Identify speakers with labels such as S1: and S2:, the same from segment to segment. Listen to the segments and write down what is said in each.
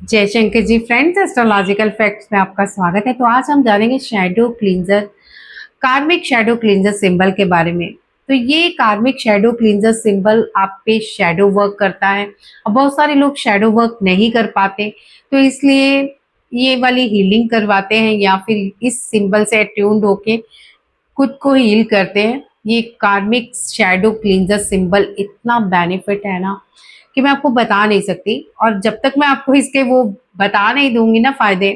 S1: जय Shankar ji friends, astrological facts में आपका स्वागत है। तो आज हम जानेंगे शैडो क्लींजर, कार्मिक शैडो क्लींजर सिंबल के बारे में। तो ये कार्मिक शैडो क्लींजर सिंबल आप पे शैडो वर्क करता है। अब बहुत सारे लोग शैडो वर्क नहीं कर पाते, तो इसलिए ये वाली हीलिंग करवाते हैं या फिर इस सिंबल से अट्यून्ड होके खुद को हील करते हैं। ये कार्मिक शैडो क्लींजर सिंबल इतना बेनिफिट है ना कि मैं आपको बता नहीं सकती, और जब तक मैं आपको इसके वो बता नहीं दूंगी ना फायदे,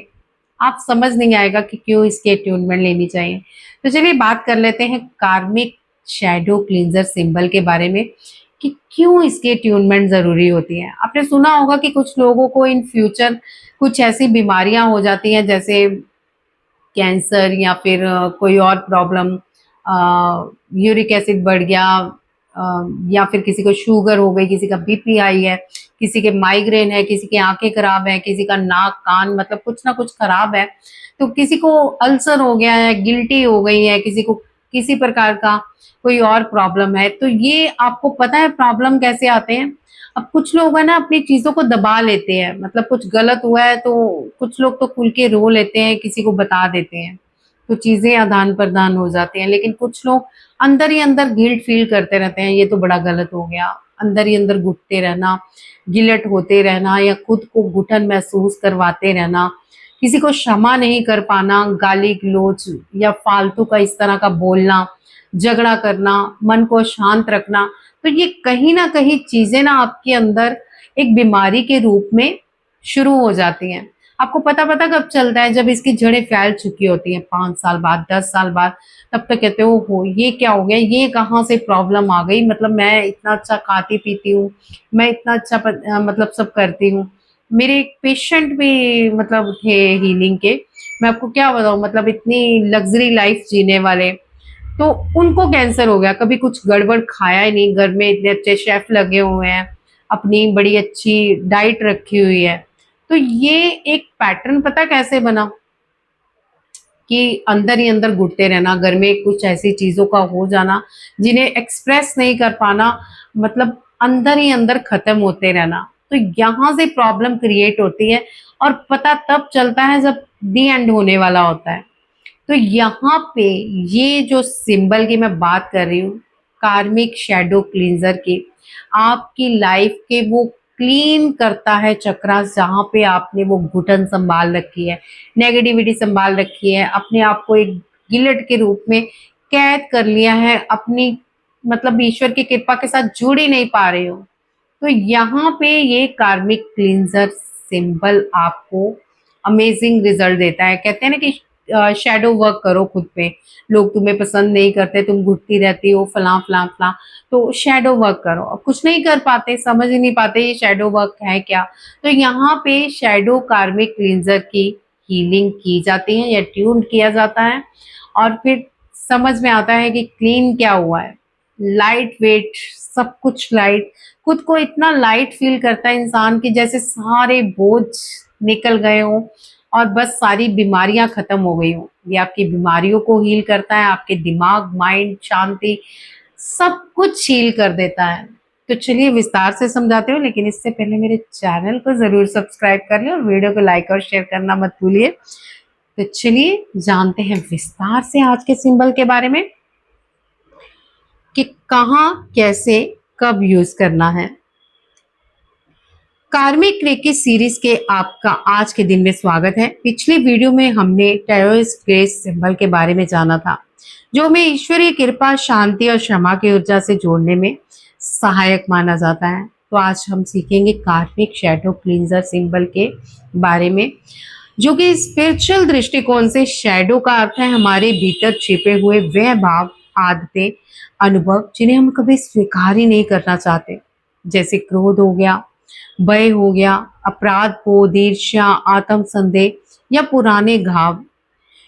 S1: आप समझ नहीं आएगा कि क्यों इसकी अट्यूनमेंट लेनी चाहिए। तो चलिए बात कर लेते हैं कार्मिक शैडो क्लींजर सिंबल के बारे में कि क्यों इसकी अट्यूनमेंट जरूरी होती है। आपने सुना होगा कि कुछ लोगों को इन फ्यूचर कुछ ऐसी बीमारियां हो जाती हैं, जैसे कैंसर या फिर कोई और प्रॉब्लम, यूरिक एसिड बढ़ गया, या फिर किसी को शुगर हो गई, किसी का बीपी हाई है, किसी के माइग्रेन है, किसी की आंखें खराब है, किसी का नाक कान मतलब कुछ ना कुछ खराब है, तो किसी को अल्सर हो गया है, गिल्टी हो गई है, किसी को किसी प्रकार का कोई और प्रॉब्लम है। तो ये आपको पता है प्रॉब्लम कैसे आते हैं। अब कुछ लोग है ना अपनी चीजों को दबा लेते हैं, मतलब कुछ गलत हुआ है तो कुछ लोग तो खुल के रो लेते हैं, किसी को बता देते हैं, तो चीजें आदान प्रदान हो जाती हैं। लेकिन कुछ लोग अंदर ही अंदर गिल्ट फील करते रहते हैं, ये तो बड़ा गलत हो गया, अंदर ही अंदर घुटते रहना, गिल्ट होते रहना या खुद को घुटन महसूस करवाते रहना, किसी को क्षमा नहीं कर पाना, गाली गलौज या फालतू का इस तरह का बोलना, झगड़ा करना, मन को शांत रखना। तो ये कहीं ना कहीं चीजें ना आपके अंदर एक बीमारी के रूप में शुरू हो जाती हैं। आपको पता पता कब चलता है, जब इसकी जड़ें फैल चुकी होती हैं, 5 साल बाद 10 साल बाद, तब तक कहते हो ये क्या हो गया, ये कहाँ से प्रॉब्लम आ गई, मतलब मैं इतना अच्छा खाती पीती हूँ, मैं इतना अच्छा मतलब सब करती हूँ। मेरे एक पेशेंट भी मतलब थे हीलिंग के, मैं आपको क्या बताऊँ, मतलब इतनी लग्जरी लाइफ जीने वाले, तो उनको कैंसर हो गया। कभी कुछ गड़बड़ खाया ही नहीं, घर में इतने अच्छे शेफ लगे हुए हैं, अपनी बड़ी अच्छी डाइट रखी हुई है। तो ये एक पैटर्न पता कैसे बना कि अंदर ही अंदर घुटते रहना, घर में कुछ ऐसी चीजों का हो जाना जिन्हें एक्सप्रेस नहीं कर पाना, मतलब अंदर ही अंदर खत्म होते रहना। तो यहाँ से प्रॉब्लम क्रिएट होती है, और पता तब चलता है जब दी एंड होने वाला होता है। तो यहाँ पे ये जो सिंबल की मैं बात कर रही हूँ, कार्मिक शैडो क्लींजर की, आपकी लाइफ के वो क्लीन करता है चक्रास, जहाँ पे आपने वो घुटन संभाल रखी है, नेगेटिविटी संभाल रखी है, अपने आप को एक गिलट के रूप में कैद कर लिया है, अपनी मतलब ईश्वर की कृपा के साथ जुड़ ही नहीं पा रहे हो। तो यहाँ पे ये कार्मिक क्लींजर सिंबल आपको अमेजिंग रिजल्ट देता है। कहते हैं ना कि शैडो वर्क करो खुद पे, लोग तुम्हें पसंद नहीं करते, तुम घुटती रहती हो, फलां फलां फलां, तो शैडो वर्क करो। अब कुछ नहीं कर पाते, समझ ही नहीं पाते ये शैडो वर्क है क्या, तो यहाँ पे शैडो कार्मिक क्लींजर की हीलिंग की जाती है या ट्यून किया जाता है, और फिर समझ में आता है कि क्लीन क्या हुआ है। लाइट वेट, सब कुछ लाइट, खुद को इतना लाइट फील करता है इंसान की जैसे सारे बोझ निकल गए हों और बस सारी बीमारियां खत्म हो गई हों। ये आपकी बीमारियों को हील करता है, आपके दिमाग, माइंड, शांति, सब कुछ हील कर देता है। तो चलिए विस्तार से समझाते हो, लेकिन इससे पहले मेरे चैनल को जरूर सब्सक्राइब कर लें और वीडियो को लाइक और शेयर करना मत भूलिए। तो चलिए जानते हैं विस्तार से आज के सिंबल के बारे में कि कहाँ, कैसे, कब यूज करना है। कार्मिक रेकी सीरीज के आपका आज के दिन में स्वागत है। पिछली वीडियो में हमने टेरोस ग्रेस सिंबल के बारे में जाना था, जो हमें ईश्वरीय कृपा, शांति और क्षमा की ऊर्जा से जोड़ने में सहायक माना जाता है। तो आज हम सीखेंगे कार्मिक शैडो क्लींजर सिंबल के बारे में, जो कि स्पिरिचुअल दृष्टिकोण से शैडो का अर्थ है हमारे भीतर छिपे हुए वह भाव, आदतें, अनुभव जिन्हें हम कभी स्वीकार ही नहीं करना चाहते, जैसे क्रोध हो गया, भय हो गया, अपराध बोध, ईर्ष्या, आत्म संदेह या पुराने घाव।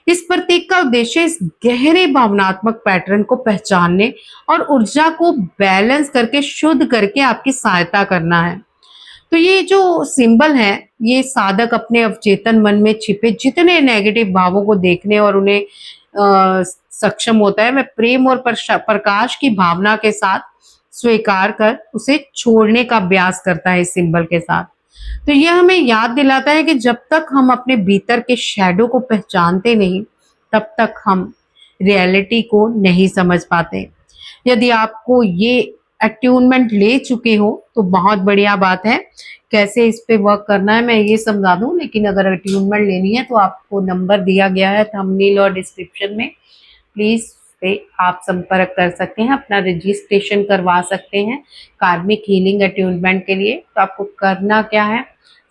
S1: इस प्रतीक का उद्देश्य इस गहरे भावनात्मक पैटर्न को पहचानने और ऊर्जा को बैलेंस करके शुद्ध करके आपकी सहायता करना है। तो ये जो सिंबल है, ये साधक अपने अवचेतन मन में छिपे जितने नेगेटिव भावों को देखने और उन्हें सक्षम होता है, वह प्रेम और प्रकाश की भावना के साथ स्वीकार कर उसे छोड़ने का अभ्यास करता है इस सिंबल के साथ। तो यह हमें याद दिलाता है कि जब तक हम अपने भीतर के शैडो को पहचानते नहीं, तब तक हम रियलिटी को नहीं समझ पाते। यदि आपको ये अट्यूनमेंट ले चुके हो तो बहुत बढ़िया बात है। कैसे इस पे वर्क करना है मैं ये समझा दूं, लेकिन अगर अट्यूनमेंट लेनी है तो आपको नंबर दिया गया है थंबनेल और डिस्क्रिप्शन में, प्लीज पे आप संपर्क कर सकते हैं, अपना रजिस्ट्रेशन करवा सकते हैं कार्मिक हीलिंग अट्यूनमेंट के लिए। तो आपको करना क्या है,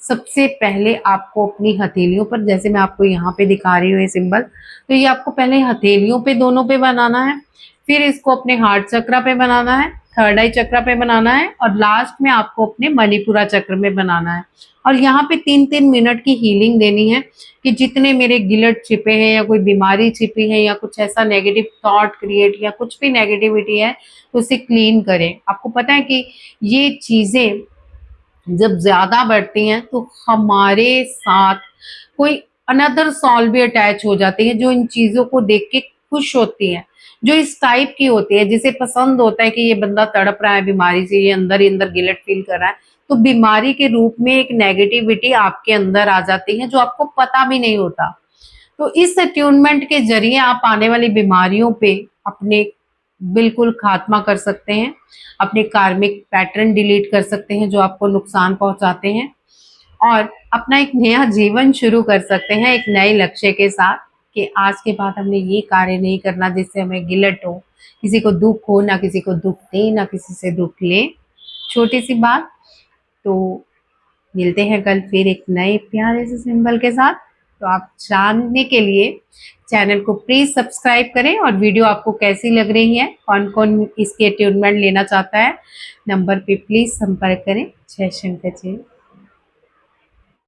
S1: सबसे पहले आपको अपनी हथेलियों पर, जैसे मैं आपको यहाँ पे दिखा रही हूँ ये सिंबल, तो ये आपको पहले हथेलियों पे दोनों पे बनाना है, फिर इसको अपने हार्ट चक्रा पे बनाना है, थर्ड आई चक्रा पे बनाना है, और लास्ट में आपको अपने मणिपुरा चक्र में बनाना है। और यहाँ पे 3-3 मिनट की हीलिंग देनी है कि जितने मेरे गिलट छिपे हैं या कोई बीमारी छिपी है या कुछ ऐसा नेगेटिव थॉट क्रिएट या कुछ भी नेगेटिविटी है तो उसे क्लीन करें। आपको पता है कि ये चीजें जब ज्यादा बढ़ती हैं तो हमारे साथ कोई अनदर सॉल भी अटैच हो जाती है जो इन चीजों को देख के खुश होती है, जो इस टाइप की होती है, जिसे पसंद होता है कि ये बंदा तड़प रहा है बीमारी से, ये अंदर ही अंदर गिल्ट फील कर रहा है, तो बीमारी के रूप में एक नेगेटिविटी आपके अंदर आ जाती है जो आपको पता भी नहीं होता। तो इस अट्यूनमेंट के जरिए आप आने वाली बीमारियों पे अपने बिल्कुल खात्मा कर सकते हैं, अपने कार्मिक पैटर्न डिलीट कर सकते हैं जो आपको नुकसान पहुंचाते हैं, और अपना एक नया जीवन शुरू कर सकते हैं एक नए लक्ष्य के साथ कि आज के बाद हमने ये कार्य नहीं करना जिससे हमें गिल्ट हो, किसी को दुख हो, ना किसी को दुख दे, ना किसी से दुख ले। छोटी सी बात। तो मिलते हैं कल फिर एक नए प्यारे से सिंबल के साथ। तो आप जानने के लिए चैनल को प्लीज सब्सक्राइब करें, और वीडियो आपको कैसी लग रही है, कौन कौन इसके अट्यूनमेंट लेना चाहता है, नंबर पे प्लीज संपर्क करें। जय शंकर जी।